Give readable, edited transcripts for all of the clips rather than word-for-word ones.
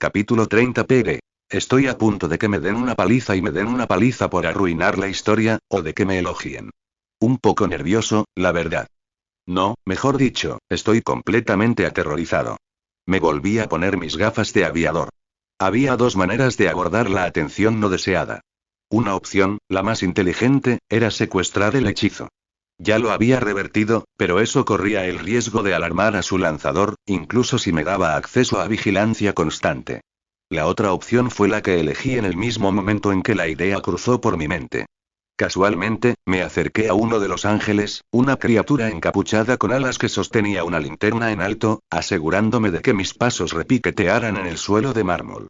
Capítulo 30 Pere. Estoy a punto de que me den una paliza y me den una paliza por arruinar la historia, o de que me elogien. Un poco nervioso, la verdad. No, mejor dicho, estoy completamente aterrorizado. Me volví a poner mis gafas de aviador. Había dos maneras de abordar la atención no deseada. Una opción, la más inteligente, era secuestrar el hechizo. Ya lo había revertido, pero eso corría el riesgo de alarmar a su lanzador, incluso si me daba acceso a vigilancia constante. La otra opción fue la que elegí en el mismo momento en que la idea cruzó por mi mente. Casualmente, me acerqué a uno de los ángeles, una criatura encapuchada con alas que sostenía una linterna en alto, asegurándome de que mis pasos repiquetearan en el suelo de mármol.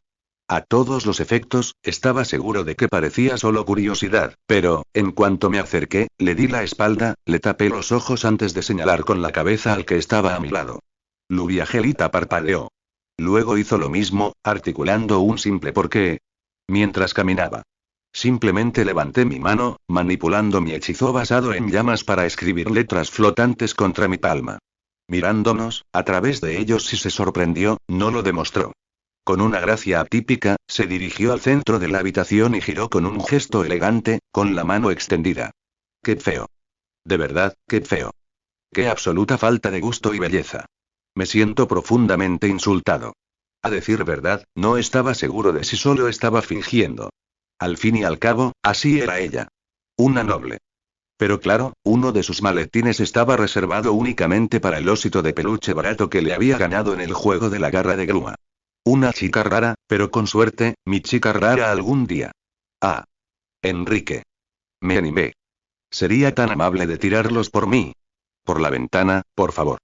A todos los efectos, estaba seguro de que parecía solo curiosidad, pero, en cuanto me acerqué, le di la espalda, le tapé los ojos antes de señalar con la cabeza al que estaba a mi lado. Lubiagelita parpadeó. Luego hizo lo mismo, articulando un simple ¿por qué? Mientras caminaba. Simplemente levanté mi mano, manipulando mi hechizo basado en llamas para escribir letras flotantes contra mi palma. Mirándonos, a través de ellos si se sorprendió, no lo demostró. Con una gracia atípica, se dirigió al centro de la habitación y giró con un gesto elegante, con la mano extendida. ¡Qué feo! De verdad, qué feo. ¡Qué absoluta falta de gusto y belleza! Me siento profundamente insultado. A decir verdad, no estaba seguro de si solo estaba fingiendo. Al fin y al cabo, así era ella. Una noble. Pero claro, uno de sus maletines estaba reservado únicamente para el osito de peluche barato que le había ganado en el juego de la garra de grúa. Una chica rara, pero con suerte, mi chica rara algún día. Ah. Enrique. Me animé. Sería tan amable de tirarlos por mí. Por la ventana, por favor.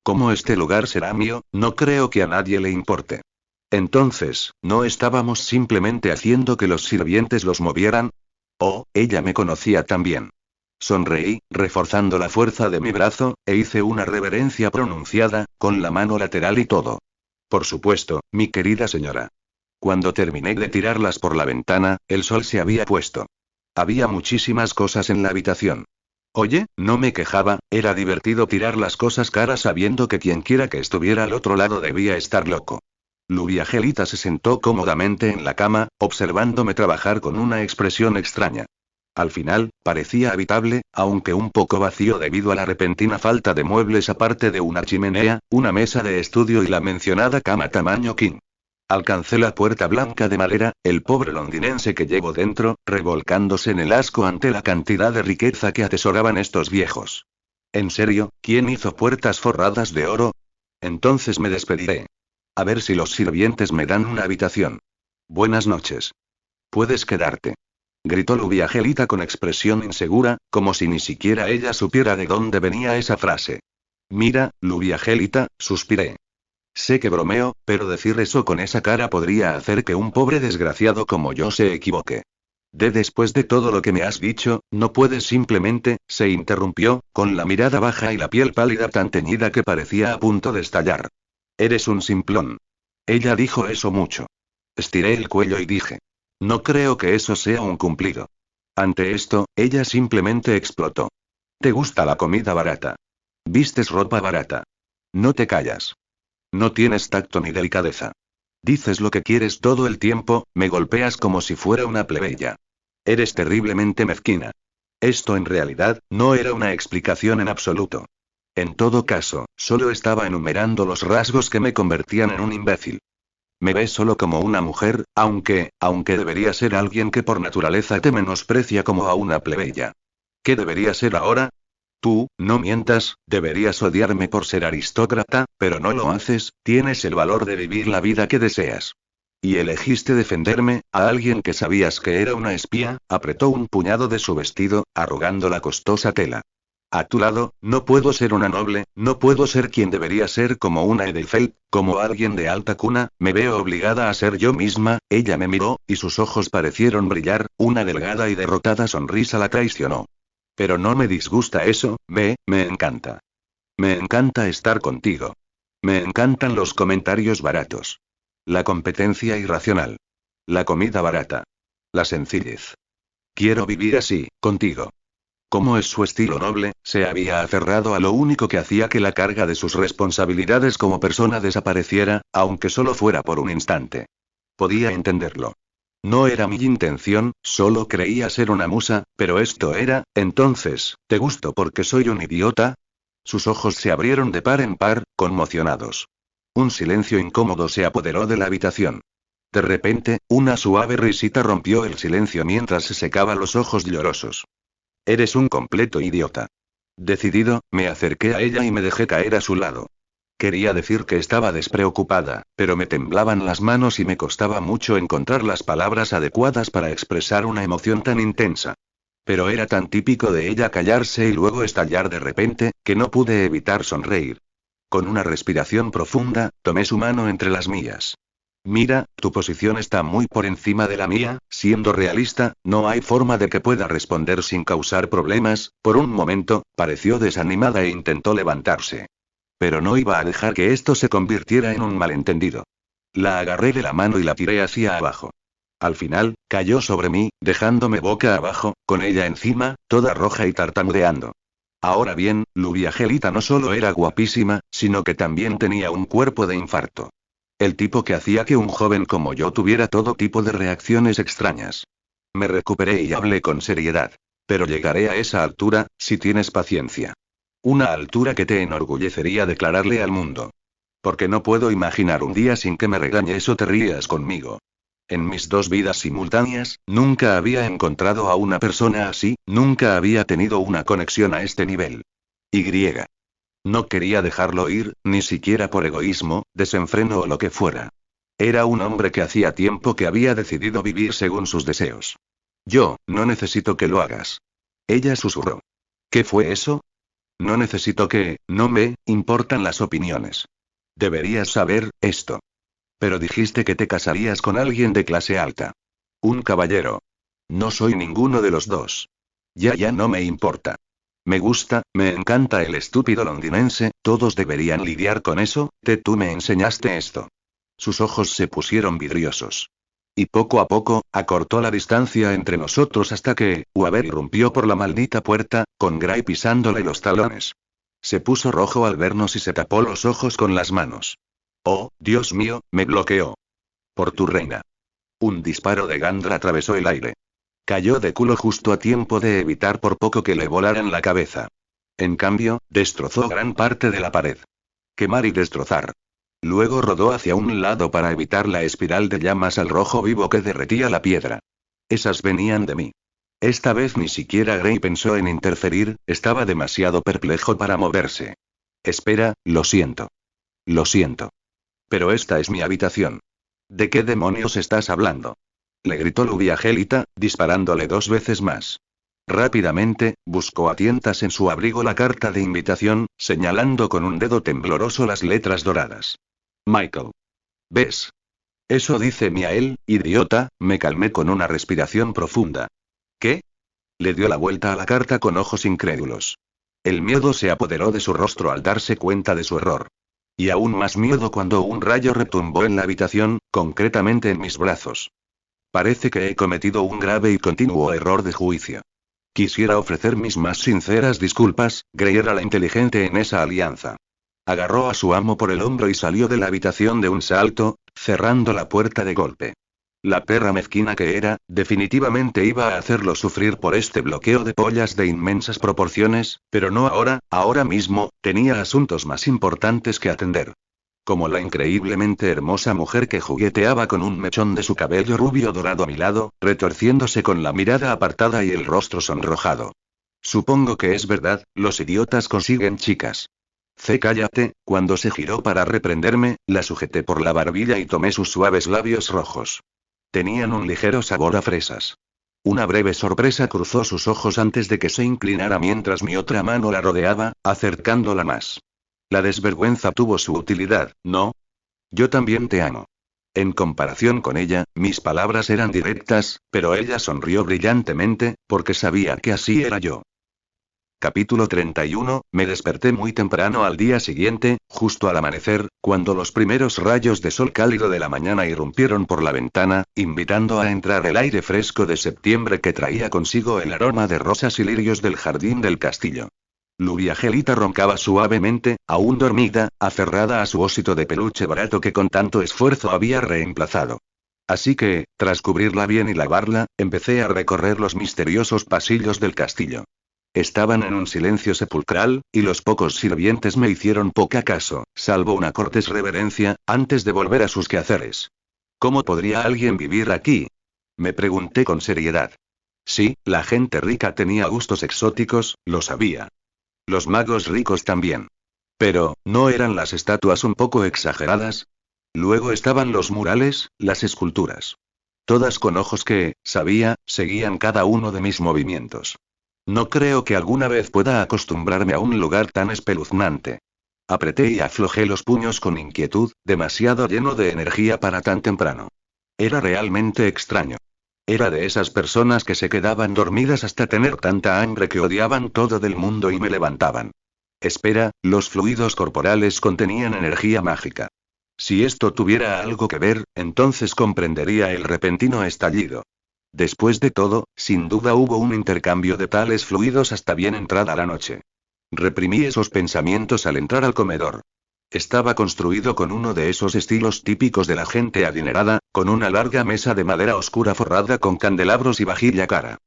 Como este lugar será mío, no creo que a nadie le importe. Entonces, ¿no estábamos simplemente haciendo que los sirvientes los movieran? Oh, ella me conocía también. Sonreí, reforzando la fuerza de mi brazo, e hice una reverencia pronunciada, con la mano lateral y todo. Por supuesto, mi querida señora. Cuando terminé de tirarlas por la ventana, el sol se había puesto. Había muchísimas cosas en la habitación. Oye, no me quejaba, era divertido tirar las cosas caras sabiendo que quienquiera que estuviera al otro lado debía estar loco. Lubiagelita se sentó cómodamente en la cama, observándome trabajar con una expresión extraña. Al final, parecía habitable, aunque un poco vacío debido a la repentina falta de muebles aparte de una chimenea, una mesa de estudio y la mencionada cama tamaño king. Alcancé la puerta blanca de madera, el pobre londinense que llevo dentro, revolcándose en el asco ante la cantidad de riqueza que atesoraban estos viejos. ¿En serio, quién hizo puertas forradas de oro? Entonces me despediré. A ver si los sirvientes me dan una habitación. Buenas noches. Puedes quedarte. Gritó Lubiagelita con expresión insegura, como si ni siquiera ella supiera de dónde venía esa frase. Mira, Lubiagelita, suspiré. Sé que bromeo, pero decir eso con esa cara podría hacer que un pobre desgraciado como yo se equivoque. Después de todo lo que me has dicho, no puedes simplemente, se interrumpió, con la mirada baja y la piel pálida tan teñida que parecía a punto de estallar. Eres un simplón. Ella dijo eso mucho. Estiré el cuello y dije. No creo que eso sea un cumplido. Ante esto, ella simplemente explotó. ¿Te gusta la comida barata? ¿Vistes ropa barata? No te callas. No tienes tacto ni delicadeza. Dices lo que quieres todo el tiempo, me golpeas como si fuera una plebeya. Eres terriblemente mezquina. Esto en realidad, no era una explicación en absoluto. En todo caso, solo estaba enumerando los rasgos que me convertían en un imbécil. Me ves solo como una mujer, aunque debería ser alguien que por naturaleza te menosprecia como a una plebeya. ¿Qué debería ser ahora? Tú, no mientas, deberías odiarme por ser aristócrata, pero no lo haces, tienes el valor de vivir la vida que deseas. Y elegiste defenderme, a alguien que sabías que era una espía, apretó un puñado de su vestido, arrugando la costosa tela. A tu lado, no puedo ser una noble, no puedo ser quien debería ser como una Edelfelt, como alguien de alta cuna, me veo obligada a ser yo misma, ella me miró, y sus ojos parecieron brillar, una delgada y derrotada sonrisa la traicionó. Pero no me disgusta eso, me encanta. Me encanta estar contigo. Me encantan los comentarios baratos. La competencia irracional. La comida barata. La sencillez. Quiero vivir así, contigo. Como es su estilo noble, se había aferrado a lo único que hacía que la carga de sus responsabilidades como persona desapareciera, aunque solo fuera por un instante. Podía entenderlo. No era mi intención, solo creía ser una musa, pero esto era, entonces, ¿te gusto porque soy un idiota? Sus ojos se abrieron de par en par, conmocionados. Un silencio incómodo se apoderó de la habitación. De repente, una suave risita rompió el silencio mientras se secaba los ojos llorosos. Eres un completo idiota. Decidido, me acerqué a ella y me dejé caer a su lado. Quería decir que estaba despreocupada, pero me temblaban las manos y me costaba mucho encontrar las palabras adecuadas para expresar una emoción tan intensa. Pero era tan típico de ella callarse y luego estallar de repente, que no pude evitar sonreír. Con una respiración profunda, tomé su mano entre las mías. Mira, tu posición está muy por encima de la mía, siendo realista, no hay forma de que pueda responder sin causar problemas. Por un momento, pareció desanimada e intentó levantarse. Pero no iba a dejar que esto se convirtiera en un malentendido. La agarré de la mano y la tiré hacia abajo. Al final, cayó sobre mí, dejándome boca abajo, con ella encima, toda roja y tartamudeando. Ahora bien, Lluvia Gelita no solo era guapísima, sino que también tenía un cuerpo de infarto. El tipo que hacía que un joven como yo tuviera todo tipo de reacciones extrañas. Me recuperé y hablé con seriedad. Pero llegaré a esa altura, si tienes paciencia. Una altura que te enorgullecería declararle al mundo. Porque no puedo imaginar un día sin que me regañes o te rías conmigo. En mis dos vidas simultáneas, nunca había encontrado a una persona así, nunca había tenido una conexión a este nivel. Y. No quería dejarlo ir, ni siquiera por egoísmo, desenfreno o lo que fuera. Era un hombre que hacía tiempo que había decidido vivir según sus deseos. Yo, no necesito que lo hagas. Ella susurró. ¿Qué fue eso? No necesito que, no me importan las opiniones. Deberías saber esto. Pero dijiste que te casarías con alguien de clase alta. Un caballero. No soy ninguno de los dos. Ya no me importa. Me gusta, me encanta el estúpido londinense, todos deberían lidiar con eso, tú me enseñaste esto. Sus ojos se pusieron vidriosos. Y poco a poco, acortó la distancia entre nosotros hasta que, Weaver irrumpió por la maldita puerta, con Gray pisándole los talones. Se puso rojo al vernos y se tapó los ojos con las manos. Oh, Dios mío, me bloqueó. Por tu reina. Un disparo de Gandra atravesó el aire. Cayó de culo justo a tiempo de evitar por poco que le volaran la cabeza. En cambio, destrozó gran parte de la pared. Quemar y destrozar. Luego rodó hacia un lado para evitar la espiral de llamas al rojo vivo que derretía la piedra. Esas venían de mí. Esta vez ni siquiera Gray pensó en interferir, estaba demasiado perplejo para moverse. Espera, lo siento. Lo siento. Pero esta es mi habitación. ¿De qué demonios estás hablando? Le gritó Lluvia Gelita, disparándole 2 veces más. Rápidamente, buscó a tientas en su abrigo la carta de invitación, señalando con un dedo tembloroso las letras doradas. Michael. ¿Ves? Eso dice Miael, idiota, me calmé con una respiración profunda. ¿Qué? Le dio la vuelta a la carta con ojos incrédulos. El miedo se apoderó de su rostro al darse cuenta de su error. Y aún más miedo cuando un rayo retumbó en la habitación, concretamente en mis brazos. Parece que he cometido un grave y continuo error de juicio. Quisiera ofrecer mis más sinceras disculpas, Gray era la inteligente en esa alianza. Agarró a su amo por el hombro y salió de la habitación de un salto, cerrando la puerta de golpe. La perra mezquina que era, definitivamente iba a hacerlo sufrir por este bloqueo de pollas de inmensas proporciones, pero no ahora, ahora mismo, tenía asuntos más importantes que atender. Como la increíblemente hermosa mujer que jugueteaba con un mechón de su cabello rubio dorado a mi lado, retorciéndose con la mirada apartada y el rostro sonrojado. Supongo que es verdad, los idiotas consiguen chicas. Cállate, cuando se giró para reprenderme, la sujeté por la barbilla y tomé sus suaves labios rojos. Tenían un ligero sabor a fresas. Una breve sorpresa cruzó sus ojos antes de que se inclinara mientras mi otra mano la rodeaba, acercándola más. La desvergüenza tuvo su utilidad, ¿no? Yo también te amo. En comparación con ella, mis palabras eran directas, pero ella sonrió brillantemente, porque sabía que así era yo. Capítulo 31, me desperté muy temprano al día siguiente, justo al amanecer, cuando los primeros rayos de sol cálido de la mañana irrumpieron por la ventana, invitando a entrar el aire fresco de septiembre que traía consigo el aroma de rosas y lirios del jardín del castillo. Lubiagelita roncaba suavemente, aún dormida, aferrada a su osito de peluche barato que con tanto esfuerzo había reemplazado. Así que, tras cubrirla bien y lavarla, empecé a recorrer los misteriosos pasillos del castillo. Estaban en un silencio sepulcral, y los pocos sirvientes me hicieron poca caso, salvo una cortés reverencia, antes de volver a sus quehaceres. ¿Cómo podría alguien vivir aquí? Me pregunté con seriedad. Sí, la gente rica tenía gustos exóticos, lo sabía. Los magos ricos también. Pero, ¿no eran las estatuas un poco exageradas? Luego estaban los murales, las esculturas. Todas con ojos que, sabía, seguían cada uno de mis movimientos. No creo que alguna vez pueda acostumbrarme a un lugar tan espeluznante. Apreté y aflojé los puños con inquietud, demasiado lleno de energía para tan temprano. Era realmente extraño. Era de esas personas que se quedaban dormidas hasta tener tanta hambre que odiaban todo del mundo y me levantaban. Espera, los fluidos corporales contenían energía mágica. Si esto tuviera algo que ver, entonces comprendería el repentino estallido. Después de todo, sin duda hubo un intercambio de tales fluidos hasta bien entrada la noche. Reprimí esos pensamientos al entrar al comedor. Estaba construido con uno de esos estilos típicos de la gente adinerada, con una larga mesa de madera oscura forrada con candelabros y vajilla cara.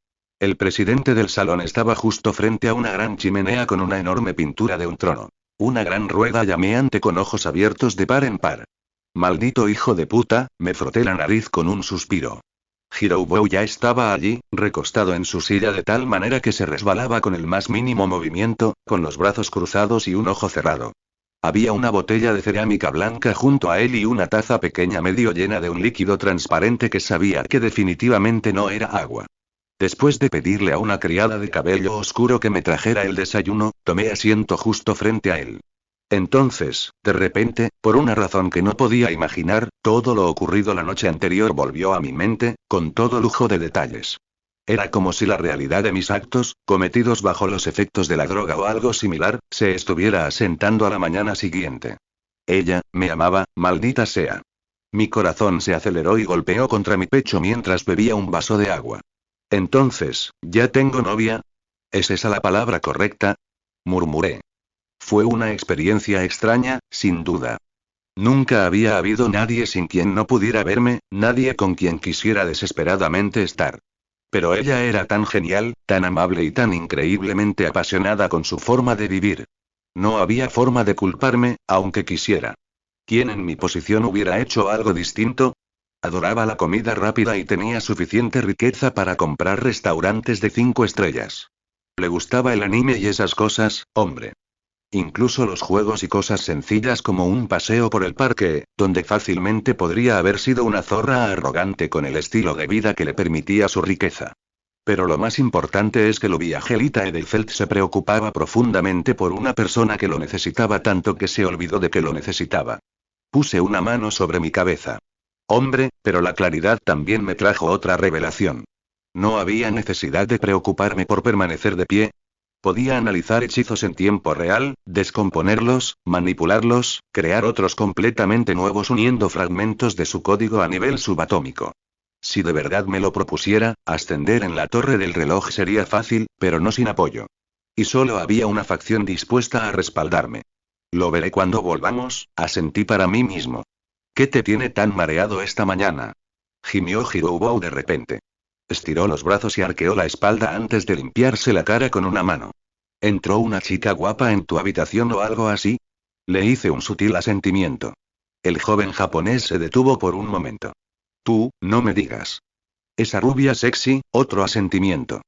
El presidente del salón estaba justo frente a una gran chimenea con una enorme pintura de un trono. Una gran rueda llameante con ojos abiertos de par en par. Maldito hijo de puta, me froté la nariz con un suspiro. Hiroubou ya estaba allí, recostado en su silla de tal manera que se resbalaba con el más mínimo movimiento, con los brazos cruzados y un ojo cerrado. Había una botella de cerámica blanca junto a él y una taza pequeña medio llena de un líquido transparente que sabía que definitivamente no era agua. Después de pedirle a una criada de cabello oscuro que me trajera el desayuno, tomé asiento justo frente a él. Entonces, de repente, por una razón que no podía imaginar, todo lo ocurrido la noche anterior volvió a mi mente, con todo lujo de detalles. Era como si la realidad de mis actos, cometidos bajo los efectos de la droga o algo similar, se estuviera asentando a la mañana siguiente. Ella, me amaba, maldita sea. Mi corazón se aceleró y golpeó contra mi pecho mientras bebía un vaso de agua. Entonces, ¿ya tengo novia? ¿Es esa la palabra correcta? Murmuré. Fue una experiencia extraña, sin duda. Nunca había habido nadie sin quien no pudiera verme, nadie con quien quisiera desesperadamente estar. Pero ella era tan genial, tan amable y tan increíblemente apasionada con su forma de vivir. No había forma de culparme, aunque quisiera. ¿Quién en mi posición hubiera hecho algo distinto? Adoraba la comida rápida y tenía suficiente riqueza para comprar restaurantes de 5 estrellas. Le gustaba el anime y esas cosas, hombre. Incluso los juegos y cosas sencillas como un paseo por el parque, donde fácilmente podría haber sido una zorra arrogante con el estilo de vida que le permitía su riqueza. Pero lo más importante es que Lubiagelita Edelfelt se preocupaba profundamente por una persona que lo necesitaba tanto que se olvidó de que lo necesitaba. Puse una mano sobre mi cabeza. Hombre, pero la claridad también me trajo otra revelación. No había necesidad de preocuparme por permanecer de pie. Podía analizar hechizos en tiempo real, descomponerlos, manipularlos, crear otros completamente nuevos uniendo fragmentos de su código a nivel subatómico. Si de verdad me lo propusiera, ascender en la torre del reloj sería fácil, pero no sin apoyo. Y solo había una facción dispuesta a respaldarme. Lo veré cuando volvamos, asentí para mí mismo. ¿Qué te tiene tan mareado esta mañana? Gimió Hiroubou de repente. Estiró los brazos y arqueó la espalda antes de limpiarse la cara con una mano. ¿Entró una chica guapa en tu habitación o algo así? Le hice un sutil asentimiento. El joven japonés se detuvo por un momento. Tú, no me digas. Esa rubia sexy, otro asentimiento.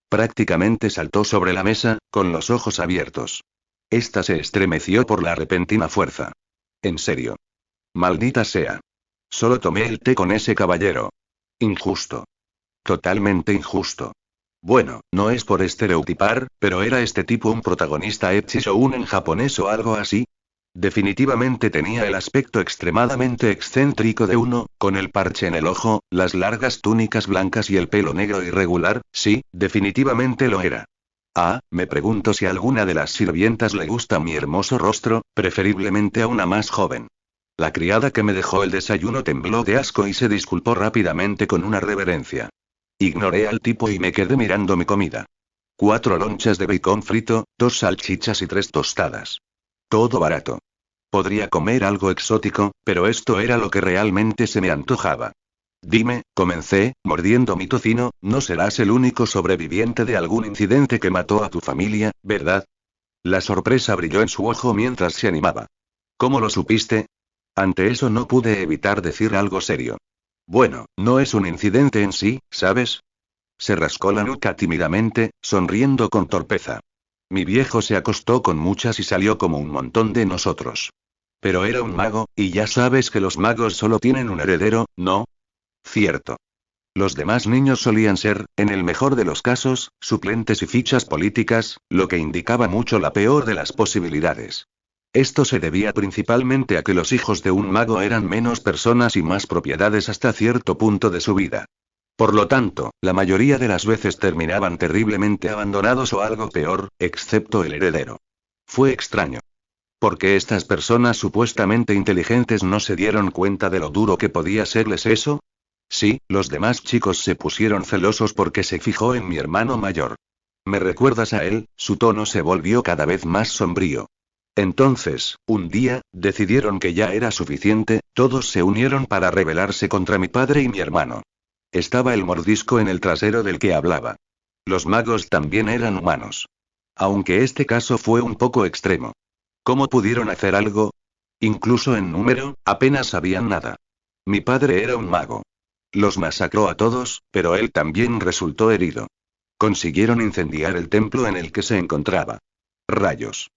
Prácticamente saltó sobre la mesa, con los ojos abiertos. Esta se estremeció por la repentina fuerza. En serio. Maldita sea. Solo tomé el té con ese caballero. Injusto. Totalmente injusto. Bueno, no es por estereotipar, pero ¿era este tipo un protagonista ecchi shounen japonés o algo así? Definitivamente tenía el aspecto extremadamente excéntrico de uno, con el parche en el ojo, las largas túnicas blancas y el pelo negro irregular, sí, definitivamente lo era. Me pregunto si a alguna de las sirvientas le gusta mi hermoso rostro, preferiblemente a una más joven. La criada que me dejó el desayuno tembló de asco y se disculpó rápidamente con una reverencia. Ignoré al tipo y me quedé mirando mi comida. 4 lonchas de bacon frito, 2 salchichas y 3 tostadas. Todo barato. Podría comer algo exótico, pero esto era lo que realmente se me antojaba. Dime, comencé, mordiendo mi tocino, no serás el único sobreviviente de algún incidente que mató a tu familia, ¿verdad? La sorpresa brilló en su ojo mientras se animaba. ¿Cómo lo supiste? Ante eso no pude evitar decir algo serio. Bueno, no es un incidente en sí, ¿sabes? Se rascó la nuca tímidamente, sonriendo con torpeza. Mi viejo se acostó con muchas y salió como un montón de nosotros. Pero era un mago, y ya sabes que los magos solo tienen un heredero, ¿no? Cierto. Los demás niños solían ser, en el mejor de los casos, suplentes y fichas políticas, lo que indicaba mucho la peor de las posibilidades. Esto se debía principalmente a que los hijos de un mago eran menos personas y más propiedades hasta cierto punto de su vida. Por lo tanto, la mayoría de las veces terminaban terriblemente abandonados o algo peor, excepto el heredero. Fue extraño. ¿Por qué estas personas supuestamente inteligentes no se dieron cuenta de lo duro que podía serles eso? Sí, los demás chicos se pusieron celosos porque se fijó en mi hermano mayor. ¿Me recuerdas a él? Su tono se volvió cada vez más sombrío. Entonces, un día, decidieron que ya era suficiente, todos se unieron para rebelarse contra mi padre y mi hermano. Estaba el mordisco en el trasero del que hablaba. Los magos también eran humanos. Aunque este caso fue un poco extremo. ¿Cómo pudieron hacer algo? Incluso en número, apenas sabían nada. Mi padre era un mago. Los masacró a todos, pero él también resultó herido. Consiguieron incendiar el templo en el que se encontraba. Rayos.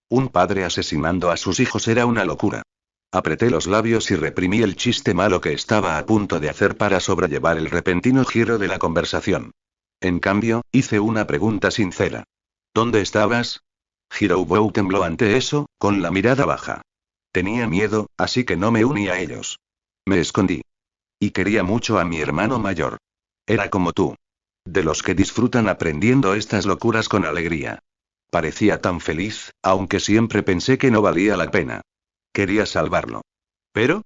Un padre asesinando a sus hijos era una locura. Apreté los labios y reprimí el chiste malo que estaba a punto de hacer para sobrellevar el repentino giro de la conversación. En cambio, hice una pregunta sincera. ¿Dónde estabas? Hiroubou tembló ante eso, con la mirada baja. Tenía miedo, así que no me uní a ellos. Me escondí. Y quería mucho a mi hermano mayor. Era como tú. De los que disfrutan aprendiendo estas locuras con alegría. Parecía tan feliz, aunque siempre pensé que no valía la pena. Quería salvarlo. Pero,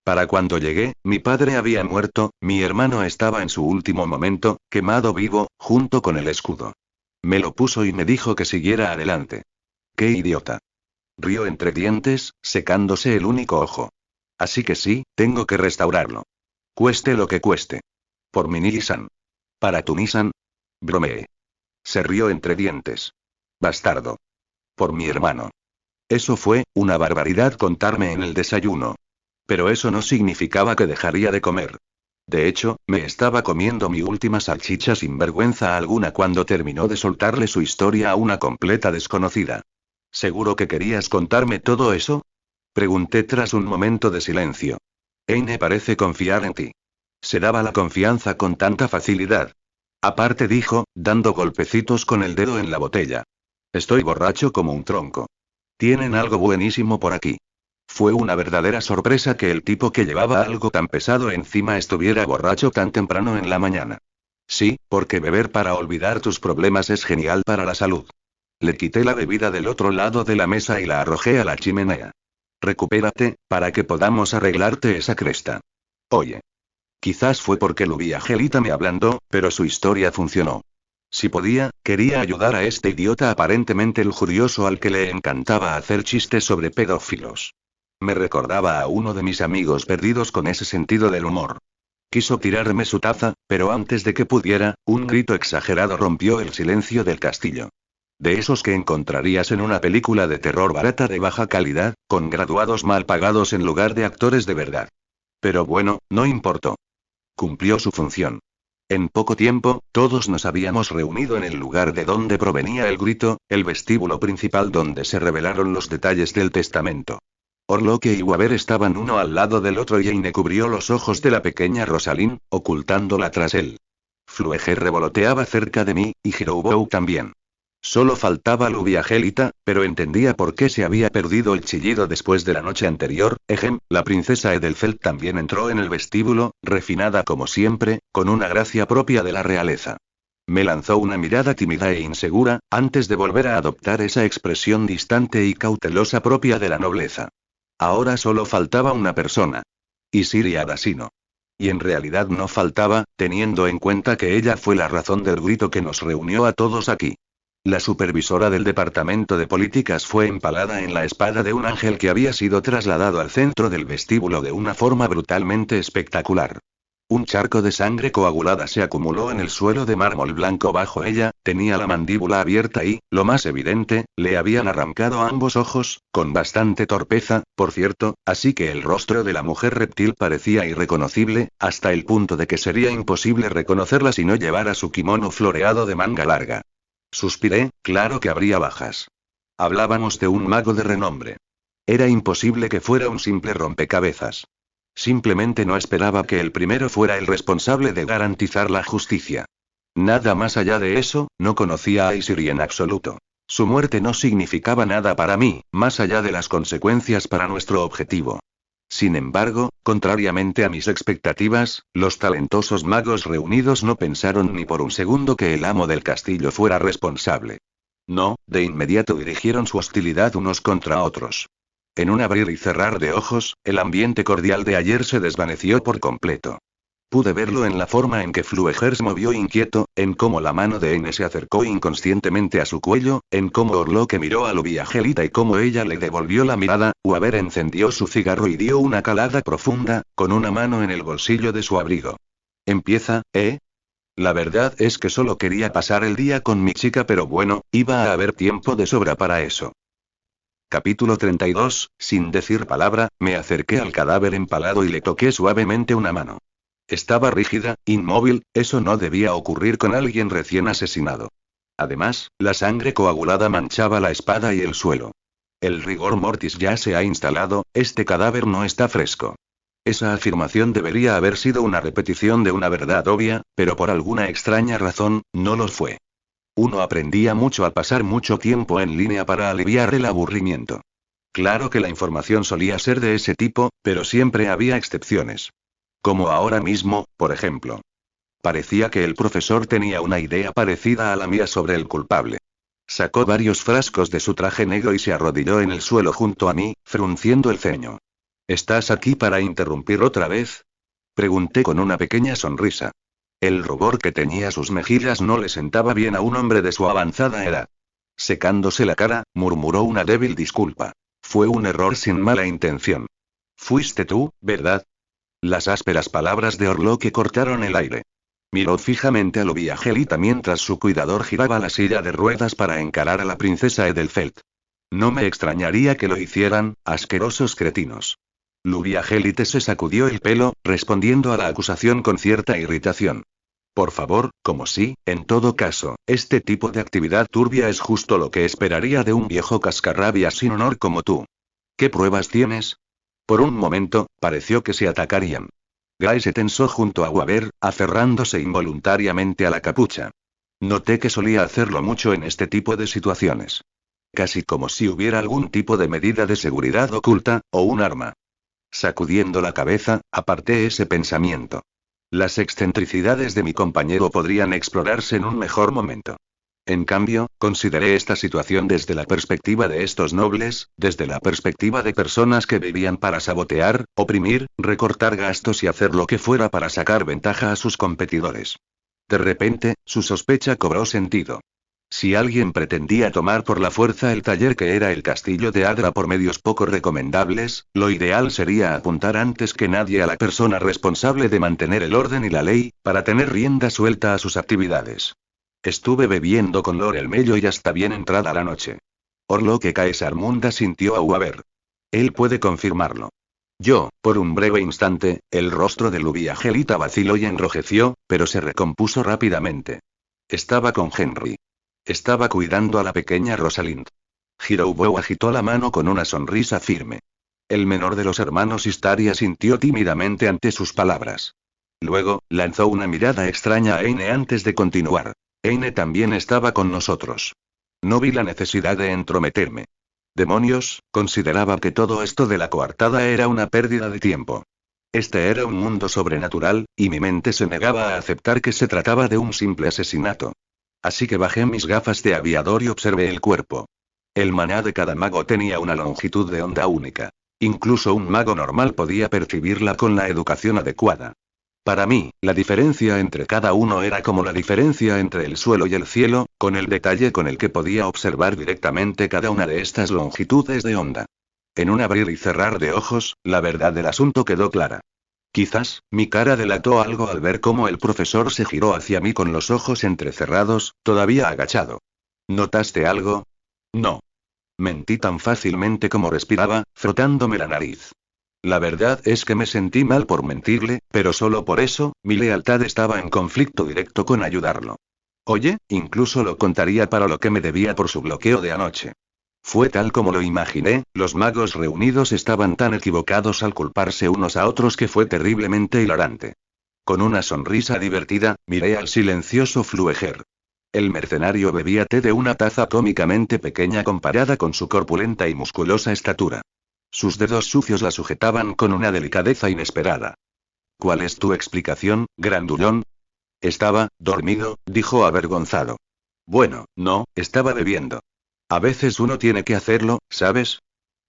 para cuando llegué, mi padre había muerto, mi hermano estaba en su último momento, quemado vivo, junto con el escudo. Me lo puso y me dijo que siguiera adelante. ¡Qué idiota! Rió entre dientes, secándose el único ojo. Así que sí, tengo que restaurarlo. Cueste lo que cueste. Por mi Nisan. ¿Para tu Nisan? Bromeé. Se rió entre dientes. Bastardo. Por mi hermano. Eso fue una barbaridad contarme en el desayuno. Pero eso no significaba que dejaría de comer. De hecho, me estaba comiendo mi última salchicha sin vergüenza alguna cuando terminó de soltarle su historia a una completa desconocida. ¿Seguro que querías contarme todo eso? Pregunté tras un momento de silencio. Eine parece confiar en ti. Se daba la confianza con tanta facilidad. Aparte dijo, dando golpecitos con el dedo en la botella. Estoy borracho como un tronco. Tienen algo buenísimo por aquí. Fue una verdadera sorpresa que el tipo que llevaba algo tan pesado encima estuviera borracho tan temprano en la mañana. Sí, porque beber para olvidar tus problemas es genial para la salud. Le quité la bebida del otro lado de la mesa y la arrojé a la chimenea. Recupérate, para que podamos arreglarte esa cresta. Oye. Quizás fue porque Lubiagelita me ablandó, pero su historia funcionó. Si podía, quería ayudar a este idiota aparentemente lujurioso al que le encantaba hacer chistes sobre pedófilos. Me recordaba a uno de mis amigos perdidos con ese sentido del humor. Quiso tirarme su taza, pero antes de que pudiera, un grito exagerado rompió el silencio del castillo. De esos que encontrarías en una película de terror barata de baja calidad, con graduados mal pagados en lugar de actores de verdad. Pero bueno, no importó. Cumplió su función. En poco tiempo, todos nos habíamos reunido en el lugar de donde provenía el grito, el vestíbulo principal donde se revelaron los detalles del testamento. Orloque y Waver estaban uno al lado del otro y Eine cubrió los ojos de la pequeña Rosalind, ocultándola tras él. Fluege revoloteaba cerca de mí, y Hiroubou también. Solo faltaba Lubiagelita, pero entendía por qué se había perdido el chillido después de la noche anterior. La princesa Edelfelt también entró en el vestíbulo, refinada como siempre, con una gracia propia de la realeza. Me lanzó una mirada tímida e insegura, antes de volver a adoptar esa expresión distante y cautelosa propia de la nobleza. Ahora solo faltaba una persona. Y Siria Adasino. Y en realidad no faltaba, teniendo en cuenta que ella fue la razón del grito que nos reunió a todos aquí. La supervisora del Departamento de Políticas fue empalada en la espada de un ángel que había sido trasladado al centro del vestíbulo de una forma brutalmente espectacular. Un charco de sangre coagulada se acumuló en el suelo de mármol blanco bajo ella, tenía la mandíbula abierta y, lo más evidente, le habían arrancado ambos ojos, con bastante torpeza, por cierto, así que el rostro de la mujer reptil parecía irreconocible, hasta el punto de que sería imposible reconocerla si no llevara su kimono floreado de manga larga. Suspiré, claro que habría bajas. Hablábamos de un mago de renombre. Era imposible que fuera un simple rompecabezas. Simplemente no esperaba que el primero fuera el responsable de garantizar la justicia. Nada más allá de eso, no conocía a Aisiri en absoluto. Su muerte no significaba nada para mí, más allá de las consecuencias para nuestro objetivo. Sin embargo, contrariamente a mis expectativas, los talentosos magos reunidos no pensaron ni por un segundo que el amo del castillo fuera responsable. No, de inmediato dirigieron su hostilidad unos contra otros. En un abrir y cerrar de ojos, el ambiente cordial de ayer se desvaneció por completo. Pude verlo en la forma en que Flueger se movió inquieto, en cómo la mano de N se acercó inconscientemente a su cuello, en cómo Orloque miró a Lubiagelita y cómo ella le devolvió la mirada. Uaber encendió su cigarro y dio una calada profunda, con una mano en el bolsillo de su abrigo. Empieza, ¿eh? La verdad es que solo quería pasar el día con mi chica, pero bueno, iba a haber tiempo de sobra para eso. Capítulo 32, sin decir palabra, me acerqué al cadáver empalado y le toqué suavemente una mano. Estaba rígida, inmóvil, eso no debía ocurrir con alguien recién asesinado. Además, la sangre coagulada manchaba la espada y el suelo. El rigor mortis ya se ha instalado, este cadáver no está fresco. Esa afirmación debería haber sido una repetición de una verdad obvia, pero por alguna extraña razón, no lo fue. Uno aprendía mucho al pasar mucho tiempo en línea para aliviar el aburrimiento. Claro que la información solía ser de ese tipo, pero siempre había excepciones. Como ahora mismo, por ejemplo. Parecía que el profesor tenía una idea parecida a la mía sobre el culpable. Sacó varios frascos de su traje negro y se arrodilló en el suelo junto a mí, frunciendo el ceño. ¿Estás aquí para interrumpir otra vez? Pregunté con una pequeña sonrisa. El rubor que teñía sus mejillas no le sentaba bien a un hombre de su avanzada edad. Secándose la cara, murmuró una débil disculpa. Fue un error sin mala intención. Fuiste tú, ¿verdad? Las ásperas palabras de Orloque cortaron el aire. Miró fijamente a Lubiagelita mientras su cuidador giraba la silla de ruedas para encarar a la princesa Edelfelt. No me extrañaría que lo hicieran, asquerosos cretinos. Lubiagelite se sacudió el pelo, respondiendo a la acusación con cierta irritación. Por favor, como si, en todo caso, este tipo de actividad turbia es justo lo que esperaría de un viejo cascarrabias sin honor como tú. ¿Qué pruebas tienes? Por un momento, pareció que se atacarían. Guy se tensó junto a Uaber, aferrándose involuntariamente a la capucha. Noté que solía hacerlo mucho en este tipo de situaciones. Casi como si hubiera algún tipo de medida de seguridad oculta, o un arma. Sacudiendo la cabeza, aparté ese pensamiento. Las excentricidades de mi compañero podrían explorarse en un mejor momento. En cambio, consideré esta situación desde la perspectiva de estos nobles, desde la perspectiva de personas que vivían para sabotear, oprimir, recortar gastos y hacer lo que fuera para sacar ventaja a sus competidores. De repente, su sospecha cobró sentido. Si alguien pretendía tomar por la fuerza el taller que era el castillo de Adra por medios poco recomendables, lo ideal sería apuntar antes que nadie a la persona responsable de mantener el orden y la ley, para tener rienda suelta a sus actividades. Estuve bebiendo con Lorel Mello y hasta bien entrada la noche. Orloque Caesarmunda sintió a Uaber. Él puede confirmarlo. Yo, por un breve instante, el rostro de Lubiagelita vaciló y enrojeció, pero se recompuso rápidamente. Estaba con Henry. Estaba cuidando a la pequeña Rosalind. Hirobow agitó la mano con una sonrisa firme. El menor de los hermanos Histaria sintió tímidamente ante sus palabras. Luego, lanzó una mirada extraña a Eine antes de continuar. Eine también estaba con nosotros. No vi la necesidad de entrometerme. Demonios, consideraba que todo esto de la coartada era una pérdida de tiempo. Este era un mundo sobrenatural, y mi mente se negaba a aceptar que se trataba de un simple asesinato. Así que bajé mis gafas de aviador y observé el cuerpo. El maná de cada mago tenía una longitud de onda única. Incluso un mago normal podía percibirla con la educación adecuada. Para mí, la diferencia entre cada uno era como la diferencia entre el suelo y el cielo, con el detalle con el que podía observar directamente cada una de estas longitudes de onda. En un abrir y cerrar de ojos, la verdad del asunto quedó clara. Quizás, mi cara delató algo al ver cómo el profesor se giró hacia mí con los ojos entrecerrados, todavía agachado. ¿Notaste algo? No. Mentí tan fácilmente como respiraba, frotándome la nariz. La verdad es que me sentí mal por mentirle, pero solo por eso, mi lealtad estaba en conflicto directo con ayudarlo. Oye, incluso lo contaría para lo que me debía por su bloqueo de anoche. Fue tal como lo imaginé, los magos reunidos estaban tan equivocados al culparse unos a otros que fue terriblemente hilarante. Con una sonrisa divertida, miré al silencioso Flueger. El mercenario bebía té de una taza atómicamente pequeña comparada con su corpulenta y musculosa estatura. Sus dedos sucios la sujetaban con una delicadeza inesperada. ¿Cuál es tu explicación, grandullón? Estaba dormido, dijo avergonzado. Bueno, no, estaba bebiendo. A veces uno tiene que hacerlo, ¿sabes?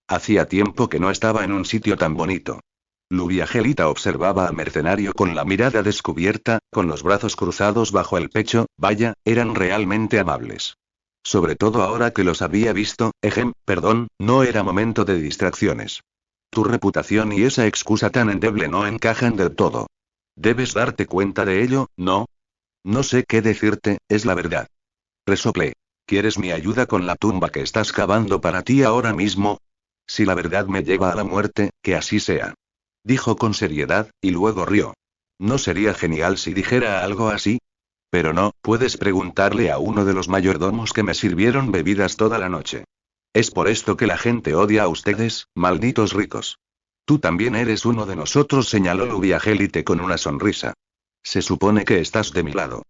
Hacía tiempo que no estaba en un sitio tan bonito. Lubiagelita observaba al mercenario con la mirada descubierta, con los brazos cruzados bajo el pecho, vaya, eran realmente amables. Sobre todo ahora que los había visto, perdón, no era momento de distracciones. Tu reputación y esa excusa tan endeble no encajan del todo. Debes darte cuenta de ello, ¿no? No sé qué decirte, es la verdad. Resoplé. ¿Quieres mi ayuda con la tumba que estás cavando para ti ahora mismo? Si la verdad me lleva a la muerte, que así sea. Dijo con seriedad, y luego rió. ¿No sería genial si dijera algo así? Pero no, puedes preguntarle a uno de los mayordomos que me sirvieron bebidas toda la noche. Es por esto que la gente odia a ustedes, malditos ricos. Tú también eres uno de nosotros, señaló Lubiagelite con una sonrisa. Se supone que estás de mi lado.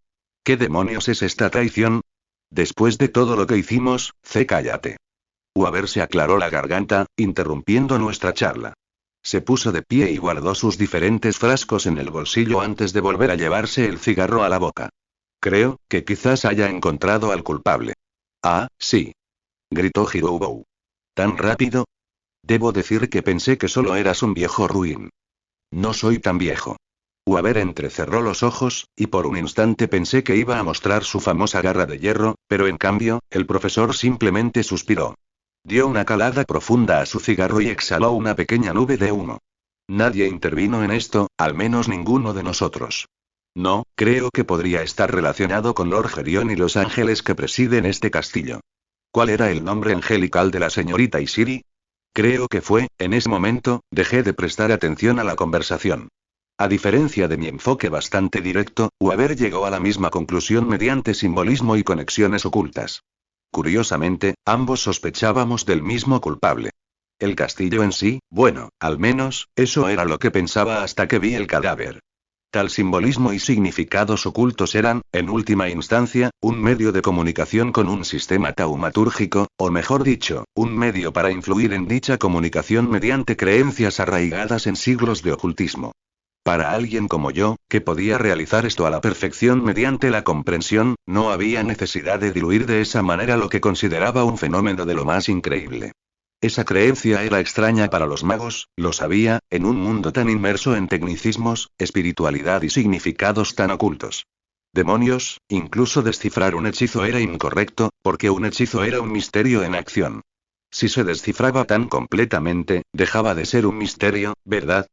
¿Qué demonios es esta traición? Después de todo lo que hicimos, cállate. Uaber se aclaró la garganta, interrumpiendo nuestra charla. Se puso de pie y guardó sus diferentes frascos en el bolsillo antes de volver a llevarse el cigarro a la boca. Creo que quizás haya encontrado al culpable. Ah, sí. Gritó Hiroubou. ¿Tan rápido? Debo decir que pensé que solo eras un viejo ruin. No soy tan viejo. Uaber entrecerró los ojos, y por un instante pensé que iba a mostrar su famosa garra de hierro, pero en cambio, el profesor simplemente suspiró. Dio una calada profunda a su cigarro y exhaló una pequeña nube de humo. Nadie intervino en esto, al menos ninguno de nosotros. No, creo que podría estar relacionado con Lord Gerion y los ángeles que presiden este castillo. ¿Cuál era el nombre angelical de la señorita Isiri? Creo que fue, en ese momento, dejé de prestar atención a la conversación. A diferencia de mi enfoque bastante directo, Uaber llegó a la misma conclusión mediante simbolismo y conexiones ocultas. Curiosamente, ambos sospechábamos del mismo culpable. El castillo en sí, bueno, al menos, eso era lo que pensaba hasta que vi el cadáver. Tal simbolismo y significados ocultos eran, en última instancia, un medio de comunicación con un sistema taumatúrgico, o mejor dicho, un medio para influir en dicha comunicación mediante creencias arraigadas en siglos de ocultismo. Para alguien como yo, que podía realizar esto a la perfección mediante la comprensión, no había necesidad de diluir de esa manera lo que consideraba un fenómeno de lo más increíble. Esa creencia era extraña para los magos, lo sabía, en un mundo tan inmerso en tecnicismos, espiritualidad y significados tan ocultos. Demonios, incluso descifrar un hechizo era incorrecto, porque un hechizo era un misterio en acción. Si se descifraba tan completamente, dejaba de ser un misterio, ¿verdad?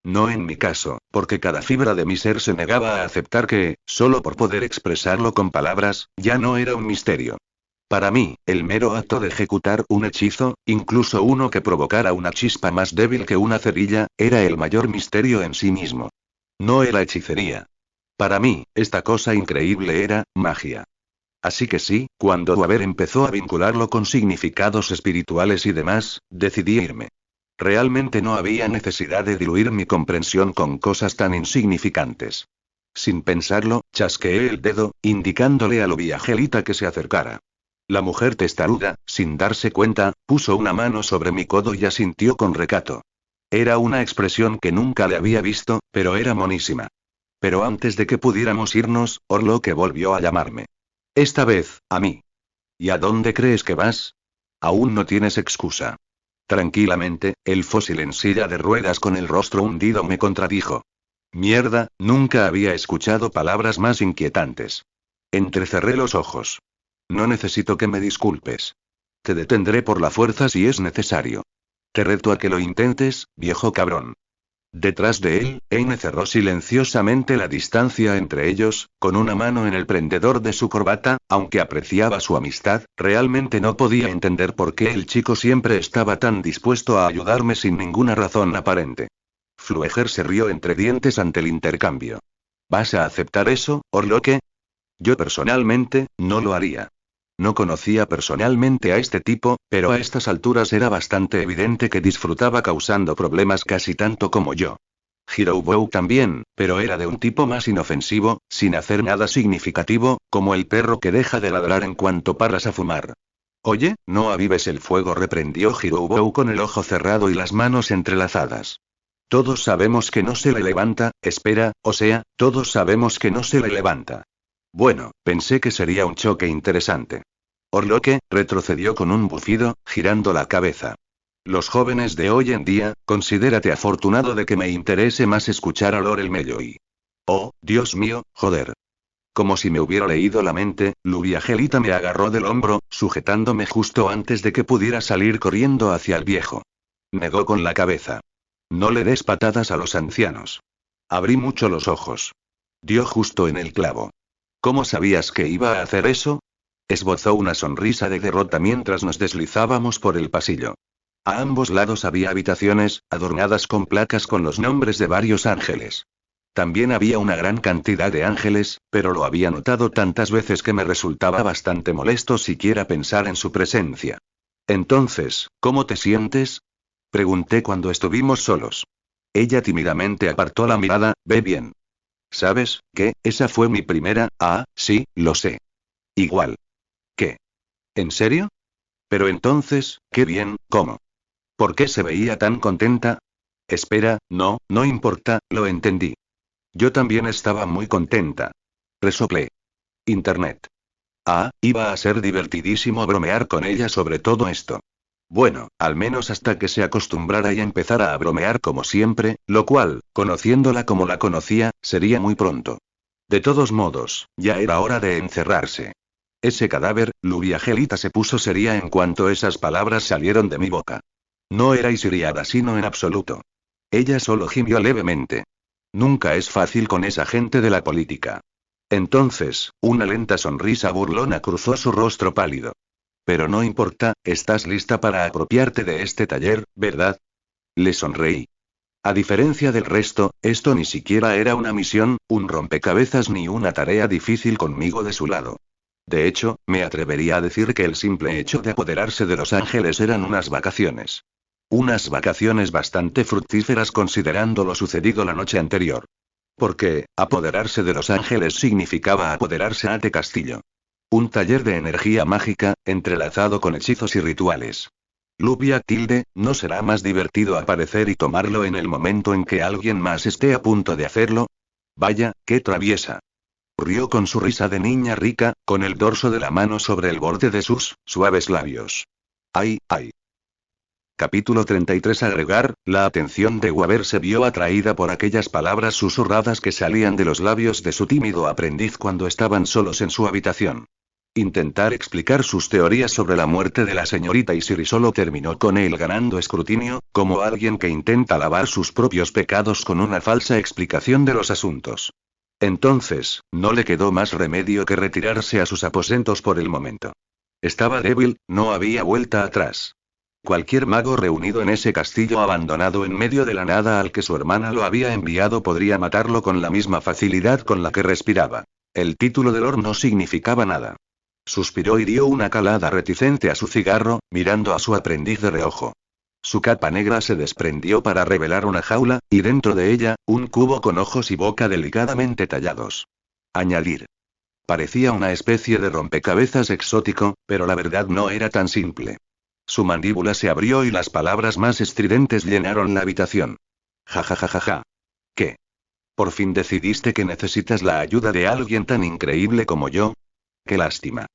No en mi caso, porque cada fibra de mi ser se negaba a aceptar que, solo por poder expresarlo con palabras, ya no era un misterio. Para mí, el mero acto de ejecutar un hechizo, incluso uno que provocara una chispa más débil que una cerilla, era el mayor misterio en sí mismo. No era hechicería. Para mí, esta cosa increíble era magia. Así que sí, cuando Uaber empezó a vincularlo con significados espirituales y demás, decidí irme. Realmente no había necesidad de diluir mi comprensión con cosas tan insignificantes. Sin pensarlo, chasqueé el dedo, indicándole a Lubiagelita que se acercara. La mujer testaruda, sin darse cuenta, puso una mano sobre mi codo y asintió con recato. Era una expresión que nunca le había visto, pero era monísima. Pero antes de que pudiéramos irnos, Orloque volvió a llamarme. Esta vez, a mí. ¿Y a dónde crees que vas? Aún no tienes excusa. Tranquilamente, el fósil en silla de ruedas con el rostro hundido me contradijo. Mierda, nunca había escuchado palabras más inquietantes. Entrecerré los ojos. No necesito que me disculpes. Te detendré por la fuerza si es necesario. Te reto a que lo intentes, viejo cabrón. Detrás de él, Eine cerró silenciosamente la distancia entre ellos, con una mano en el prendedor de su corbata, aunque apreciaba su amistad, realmente no podía entender por qué el chico siempre estaba tan dispuesto a ayudarme sin ninguna razón aparente. Flueger se rió entre dientes ante el intercambio. ¿Vas a aceptar eso, Orloque? Yo personalmente, no lo haría. No conocía personalmente a este tipo, pero a estas alturas era bastante evidente que disfrutaba causando problemas casi tanto como yo. Hirobou también, pero era de un tipo más inofensivo, sin hacer nada significativo, como el perro que deja de ladrar en cuanto paras a fumar. Oye, no avives el fuego, reprendió Hirobou con el ojo cerrado y las manos entrelazadas. Todos sabemos que no se le levanta, espera, o sea, todos sabemos que no se le levanta. Bueno, pensé que sería un choque interesante. Orloque retrocedió con un bufido, girando la cabeza. Los jóvenes de hoy en día, considérate afortunado de que me interese más escuchar a Lorel Melloy. Oh, Dios mío, joder. Como si me hubiera leído la mente, Lubiagelita me agarró del hombro, sujetándome justo antes de que pudiera salir corriendo hacia el viejo. Negó con la cabeza. No le des patadas a los ancianos. Abrí mucho los ojos. Dio justo en el clavo. ¿Cómo sabías que iba a hacer eso? Esbozó una sonrisa de derrota mientras nos deslizábamos por el pasillo. A ambos lados había habitaciones, adornadas con placas con los nombres de varios ángeles. También había una gran cantidad de ángeles, pero lo había notado tantas veces que me resultaba bastante molesto siquiera pensar en su presencia. Entonces, ¿cómo te sientes? Pregunté cuando estuvimos solos. Ella tímidamente apartó la mirada. Ve bien. ¿Sabes qué? Esa fue mi primera. Ah, sí, lo sé. Igual. ¿Qué? ¿En serio? Pero entonces, qué bien, ¿cómo? ¿Por qué se veía tan contenta? Espera, no, no importa, lo entendí. Yo también estaba muy contenta. Resoplé. Internet. Ah, iba a ser divertidísimo bromear con ella sobre todo esto. Bueno, al menos hasta que se acostumbrara y empezara a bromear como siempre, lo cual, conociéndola como la conocía, sería muy pronto. De todos modos, ya era hora de encerrarse. Ese cadáver, Lubiagelita se puso seria en cuanto esas palabras salieron de mi boca. No era Isiriada sino en absoluto. Ella solo gimió levemente. Nunca es fácil con esa gente de la política. Entonces, una lenta sonrisa burlona cruzó su rostro pálido. Pero no importa, estás lista para apropiarte de este taller, ¿verdad? Le sonreí. A diferencia del resto, esto ni siquiera era una misión, un rompecabezas ni una tarea difícil conmigo de su lado. De hecho, me atrevería a decir que el simple hecho de apoderarse de los ángeles eran unas vacaciones. Unas vacaciones bastante fructíferas considerando lo sucedido la noche anterior. Porque, apoderarse de los ángeles significaba apoderarse de Castillo. Un taller de energía mágica, entrelazado con hechizos y rituales. Lubia tilde, ¿no será más divertido aparecer y tomarlo en el momento en que alguien más esté a punto de hacerlo? Vaya, qué traviesa. Rió con su risa de niña rica, con el dorso de la mano sobre el borde de sus suaves labios. ¡Ay, ay! Capítulo 33. Agregar, la atención de Weber se vio atraída por aquellas palabras susurradas que salían de los labios de su tímido aprendiz cuando estaban solos en su habitación. Intentar explicar sus teorías sobre la muerte de la señorita Isiri solo terminó con él ganando escrutinio, como alguien que intenta lavar sus propios pecados con una falsa explicación de los asuntos. Entonces, no le quedó más remedio que retirarse a sus aposentos por el momento. Estaba débil, no había vuelta atrás. Cualquier mago reunido en ese castillo abandonado en medio de la nada al que su hermana lo había enviado podría matarlo con la misma facilidad con la que respiraba. El título de Lord no significaba nada. Suspiró y dio una calada reticente a su cigarro, mirando a su aprendiz de reojo. Su capa negra se desprendió para revelar una jaula, y dentro de ella, un cubo con ojos y boca delicadamente tallados. Añadir. Parecía una especie de rompecabezas exótico, pero la verdad no era tan simple. Su mandíbula se abrió y las palabras más estridentes llenaron la habitación. Ja ja ja ja ja. ¿Qué? ¿Por fin decidiste que necesitas la ayuda de alguien tan increíble como yo? ¡Qué lástima!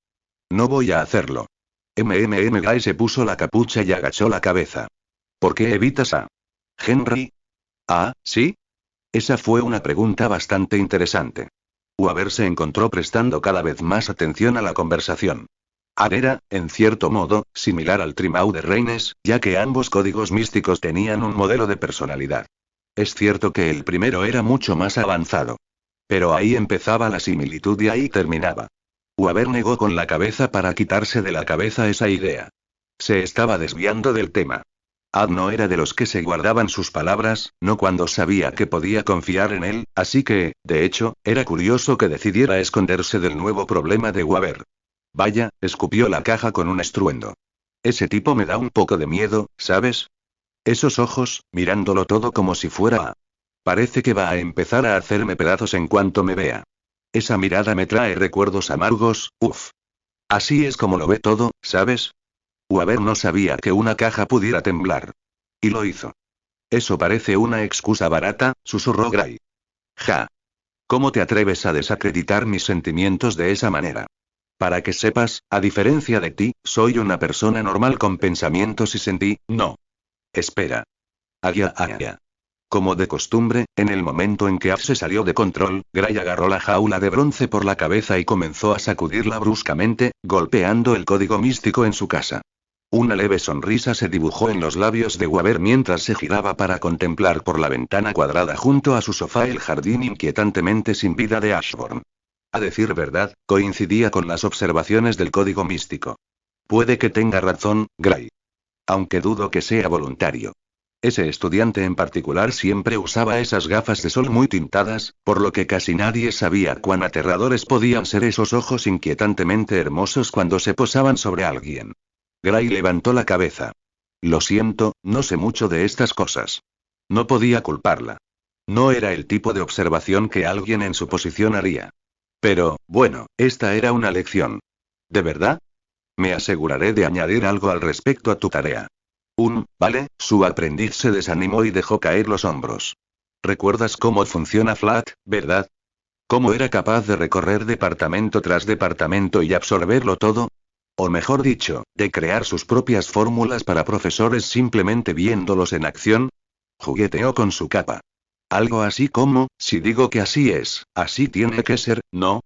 No voy a hacerlo. Guy se puso la capucha y agachó la cabeza. ¿Por qué evitas a Henry? Ah, ¿sí? Esa fue una pregunta bastante interesante. Weaver se encontró prestando cada vez más atención a la conversación. Era, en cierto modo, similar al Trimau de Reines, ya que ambos códigos místicos tenían un modelo de personalidad. Es cierto que el primero era mucho más avanzado. Pero ahí empezaba la similitud y ahí terminaba. Weaver negó con la cabeza para quitarse de la cabeza esa idea. Se estaba desviando del tema. No era de los que se guardaban sus palabras, no cuando sabía que podía confiar en él, así que, de hecho, era curioso que decidiera esconderse del nuevo problema de Weaver. Vaya, escupió la caja con un estruendo. Ese tipo me da un poco de miedo, ¿sabes? Esos ojos, mirándolo todo como si fuera Parece que va a empezar a hacerme pedazos en cuanto me vea. Esa mirada me trae recuerdos amargos, uff. Así es como lo ve todo, ¿sabes? Weaver no sabía que una caja pudiera temblar. Y lo hizo. Eso parece una excusa barata, susurró Gray. Ja. ¿Cómo te atreves a desacreditar mis sentimientos de esa manera? Para que sepas, a diferencia de ti, soy una persona normal con pensamientos y no. Espera. Aya. Como de costumbre, en el momento en que Ash se salió de control, Gray agarró la jaula de bronce por la cabeza y comenzó a sacudirla bruscamente, golpeando el código místico en su casa. Una leve sonrisa se dibujó en los labios de Weaver mientras se giraba para contemplar por la ventana cuadrada junto a su sofá el jardín inquietantemente sin vida de Ashbourne. A decir verdad, coincidía con las observaciones del código místico. Puede que tenga razón, Gray. Aunque dudo que sea voluntario. Ese estudiante en particular siempre usaba esas gafas de sol muy tintadas, por lo que casi nadie sabía cuán aterradores podían ser esos ojos inquietantemente hermosos cuando se posaban sobre alguien. Gray levantó la cabeza. Lo siento, no sé mucho de estas cosas. No podía culparla. No era el tipo de observación que alguien en su posición haría. Pero, bueno, esta era una lección. ¿De verdad? Me aseguraré de añadir algo al respecto a tu tarea. Vale, su aprendiz se desanimó y dejó caer los hombros. ¿Recuerdas cómo funciona Flat, verdad? ¿Cómo era capaz de recorrer departamento tras departamento y absorberlo todo? O mejor dicho, de crear sus propias fórmulas para profesores simplemente viéndolos en acción. Jugueteó con su capa. Algo así como, si digo que así es, así tiene que ser, ¿no?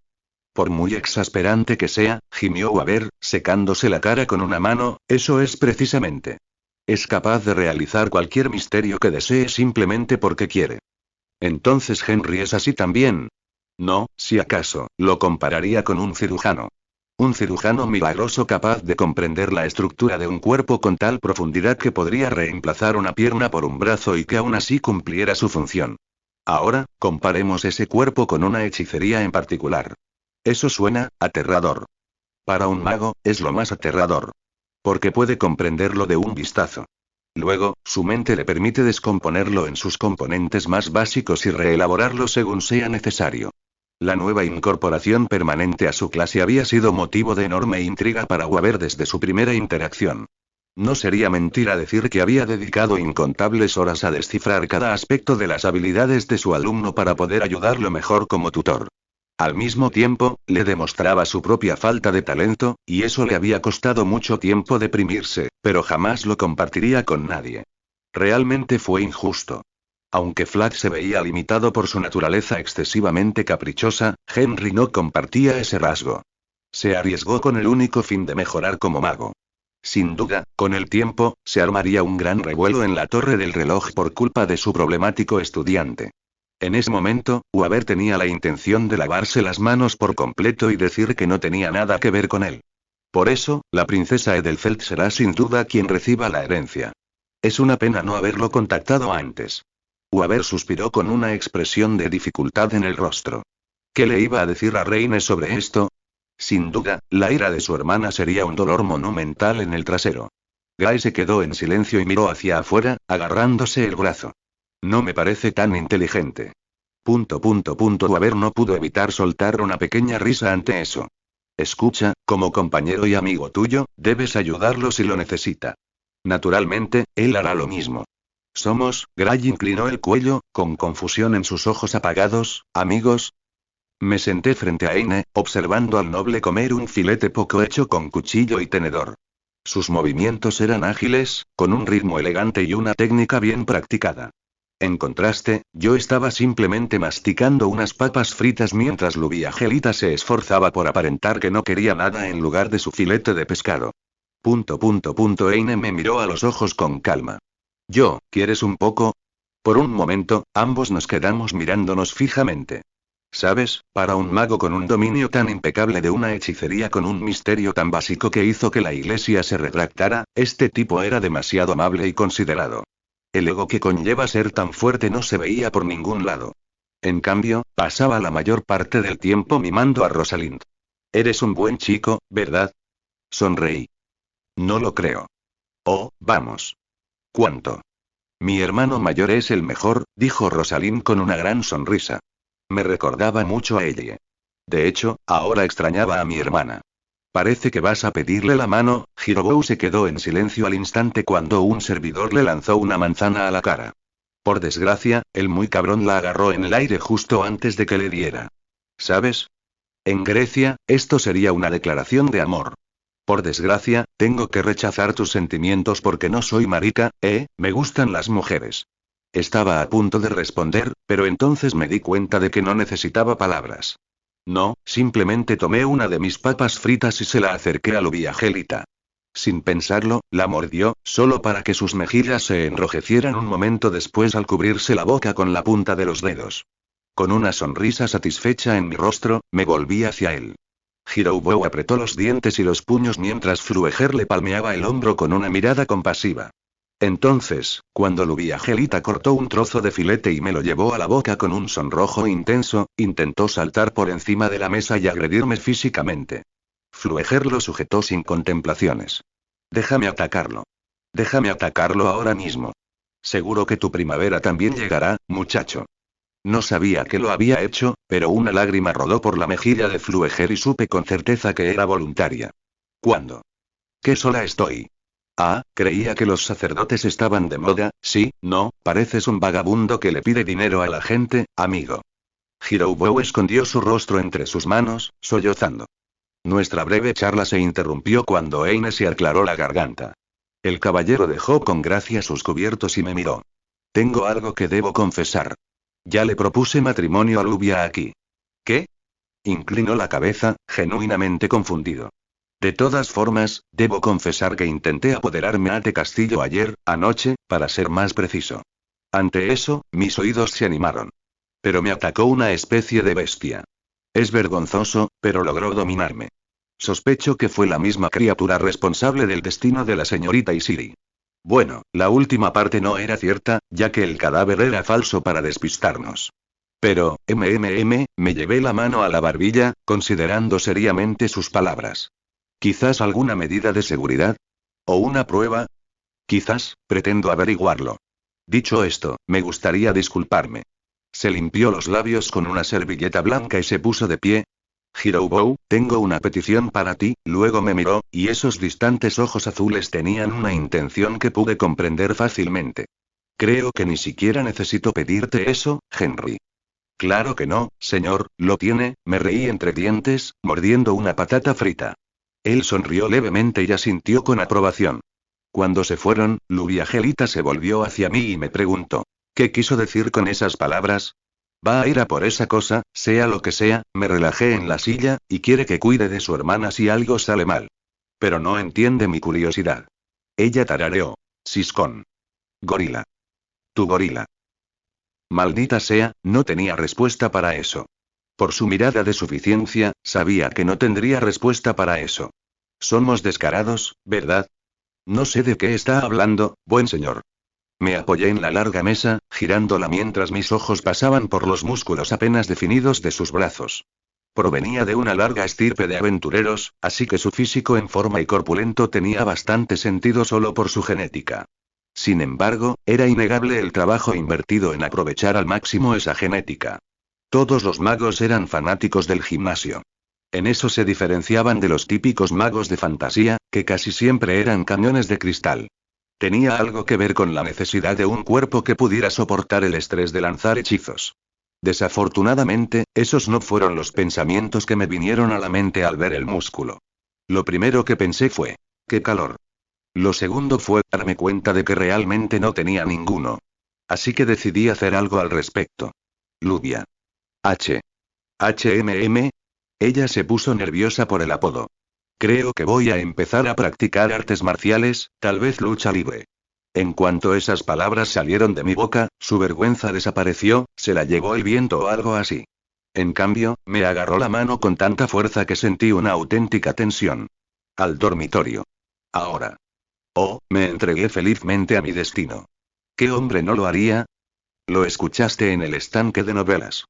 Por muy exasperante que sea, gimió Weaver, secándose la cara con una mano, eso es precisamente. Es capaz de realizar cualquier misterio que desee simplemente porque quiere. Entonces Henry es así también. No, si acaso, lo compararía con un cirujano. Un cirujano milagroso capaz de comprender la estructura de un cuerpo con tal profundidad que podría reemplazar una pierna por un brazo y que aún así cumpliera su función. Ahora, comparemos ese cuerpo con una hechicería en particular. Eso suena aterrador. Para un mago, es lo más aterrador. Porque puede comprenderlo de un vistazo. Luego, su mente le permite descomponerlo en sus componentes más básicos y reelaborarlo según sea necesario. La nueva incorporación permanente a su clase había sido motivo de enorme intriga para Weaver desde su primera interacción. No sería mentira decir que había dedicado incontables horas a descifrar cada aspecto de las habilidades de su alumno para poder ayudarlo mejor como tutor. Al mismo tiempo, le demostraba su propia falta de talento, y eso le había costado mucho tiempo deprimirse, pero jamás lo compartiría con nadie. Realmente fue injusto. Aunque Flat se veía limitado por su naturaleza excesivamente caprichosa, Henry no compartía ese rasgo. Se arriesgó con el único fin de mejorar como mago. Sin duda, con el tiempo, se armaría un gran revuelo en la torre del reloj por culpa de su problemático estudiante. En ese momento, Weaver tenía la intención de lavarse las manos por completo y decir que no tenía nada que ver con él. Por eso, la princesa Edelfelt será sin duda quien reciba la herencia. Es una pena no haberlo contactado antes. Weaver suspiró con una expresión de dificultad en el rostro. ¿Qué le iba a decir a Reine sobre esto? Sin duda, la ira de su hermana sería un dolor monumental en el trasero. Guy se quedó en silencio y miró hacia afuera, agarrándose el brazo. No me parece tan inteligente. Weaver no pudo evitar soltar una pequeña risa ante eso. Escucha, como compañero y amigo tuyo, debes ayudarlo si lo necesita. Naturalmente, él hará lo mismo. Gray inclinó el cuello, con confusión en sus ojos apagados, amigos. Me senté frente a Eine, observando al noble comer un filete poco hecho con cuchillo y tenedor. Sus movimientos eran ágiles, con un ritmo elegante y una técnica bien practicada. En contraste, yo estaba simplemente masticando unas papas fritas mientras Lubiagelita se esforzaba por aparentar que no quería nada en lugar de su filete de pescado. Eine me miró a los ojos con calma. ¿Quieres un poco? Por un momento, ambos nos quedamos mirándonos fijamente. ¿Sabes? Para un mago con un dominio tan impecable de una hechicería con un misterio tan básico que hizo que la iglesia se retractara, este tipo era demasiado amable y considerado. El ego que conlleva ser tan fuerte no se veía por ningún lado. En cambio, pasaba la mayor parte del tiempo mimando a Rosalind. Eres un buen chico, ¿verdad? Sonreí. No lo creo. Oh, vamos. ¿Cuánto? Mi hermano mayor es el mejor, dijo Rosalind con una gran sonrisa. Me recordaba mucho a ella. De hecho, ahora extrañaba a mi hermana. Parece que vas a pedirle la mano. Hirobou se quedó en silencio al instante cuando un servidor le lanzó una manzana a la cara. Por desgracia, el muy cabrón la agarró en el aire justo antes de que le diera. ¿Sabes? En Grecia, esto sería una declaración de amor. Por desgracia, tengo que rechazar tus sentimientos porque no soy marica, me gustan las mujeres. Estaba a punto de responder, pero entonces me di cuenta de que no necesitaba palabras. No, simplemente tomé una de mis papas fritas y se la acerqué a Lubiagelita. Sin pensarlo, la mordió, solo para que sus mejillas se enrojecieran un momento después al cubrirse la boca con la punta de los dedos. Con una sonrisa satisfecha en mi rostro, me volví hacia él. Hirobou apretó los dientes y los puños mientras Flueger le palmeaba el hombro con una mirada compasiva. Entonces, cuando Lubiagelita cortó un trozo de filete y me lo llevó a la boca con un sonrojo intenso, intentó saltar por encima de la mesa y agredirme físicamente. Flueger lo sujetó sin contemplaciones. Déjame atacarlo. Déjame atacarlo ahora mismo. Seguro que tu primavera también llegará, muchacho. No sabía que lo había hecho, pero una lágrima rodó por la mejilla de Flueger y supe con certeza que era voluntaria. ¿Cuándo? ¡Qué sola estoy! Ah, creía que los sacerdotes estaban de moda. Sí, no, pareces un vagabundo que le pide dinero a la gente, amigo. Hirobou escondió su rostro entre sus manos, sollozando. Nuestra breve charla se interrumpió cuando Eine se aclaró la garganta. El caballero dejó con gracia sus cubiertos y me miró. Tengo algo que debo confesar. Ya le propuse matrimonio a Lubia aquí. ¿Qué? Inclinó la cabeza, genuinamente confundido. De todas formas, debo confesar que intenté apoderarme de castillo anoche, para ser más preciso. Ante eso, mis oídos se animaron. Pero me atacó una especie de bestia. Es vergonzoso, pero logró dominarme. Sospecho que fue la misma criatura responsable del destino de la señorita Isiri. Bueno, la última parte no era cierta, ya que el cadáver era falso para despistarnos. Pero, me llevé la mano a la barbilla, considerando seriamente sus palabras. ¿Quizás alguna medida de seguridad? ¿O una prueba? Quizás, pretendo averiguarlo. Dicho esto, me gustaría disculparme. Se limpió los labios con una servilleta blanca y se puso de pie. Hirobou, tengo una petición para ti, luego me miró, y esos distantes ojos azules tenían una intención que pude comprender fácilmente. Creo que ni siquiera necesito pedirte eso, Henry. Claro que no, señor, lo tiene, me reí entre dientes, mordiendo una patata frita. Él sonrió levemente y asintió con aprobación. Cuando se fueron, Lubiagelita se volvió hacia mí y me preguntó. ¿Qué quiso decir con esas palabras? Va a ir a por esa cosa, sea lo que sea. Me relajé en la silla, y quiere que cuide de su hermana si algo sale mal. Pero no entiende mi curiosidad. Ella tarareó. Siscón. Gorila. Tu gorila. Maldita sea, no tenía respuesta para eso. Por su mirada de suficiencia, sabía que no tendría respuesta para eso. Somos descarados, ¿verdad? No sé de qué está hablando, buen señor. Me apoyé en la larga mesa, girándola mientras mis ojos pasaban por los músculos apenas definidos de sus brazos. Provenía de una larga estirpe de aventureros, así que su físico en forma y corpulento tenía bastante sentido solo por su genética. Sin embargo, era innegable el trabajo invertido en aprovechar al máximo esa genética. Todos los magos eran fanáticos del gimnasio. En eso se diferenciaban de los típicos magos de fantasía, que casi siempre eran cañones de cristal. Tenía algo que ver con la necesidad de un cuerpo que pudiera soportar el estrés de lanzar hechizos. Desafortunadamente, esos no fueron los pensamientos que me vinieron a la mente al ver el músculo. Lo primero que pensé fue, ¡qué calor! Lo segundo fue darme cuenta de que realmente no tenía ninguno. Así que decidí hacer algo al respecto. Lluvia. HMM. Ella se puso nerviosa por el apodo. Creo que voy a empezar a practicar artes marciales, tal vez lucha libre. En cuanto esas palabras salieron de mi boca, su vergüenza desapareció, se la llevó el viento o algo así. En cambio, me agarró la mano con tanta fuerza que sentí una auténtica tensión. Al dormitorio. Ahora. Oh, me entregué felizmente a mi destino. ¿Qué hombre no lo haría? Lo escuchaste en el estanque de novelas.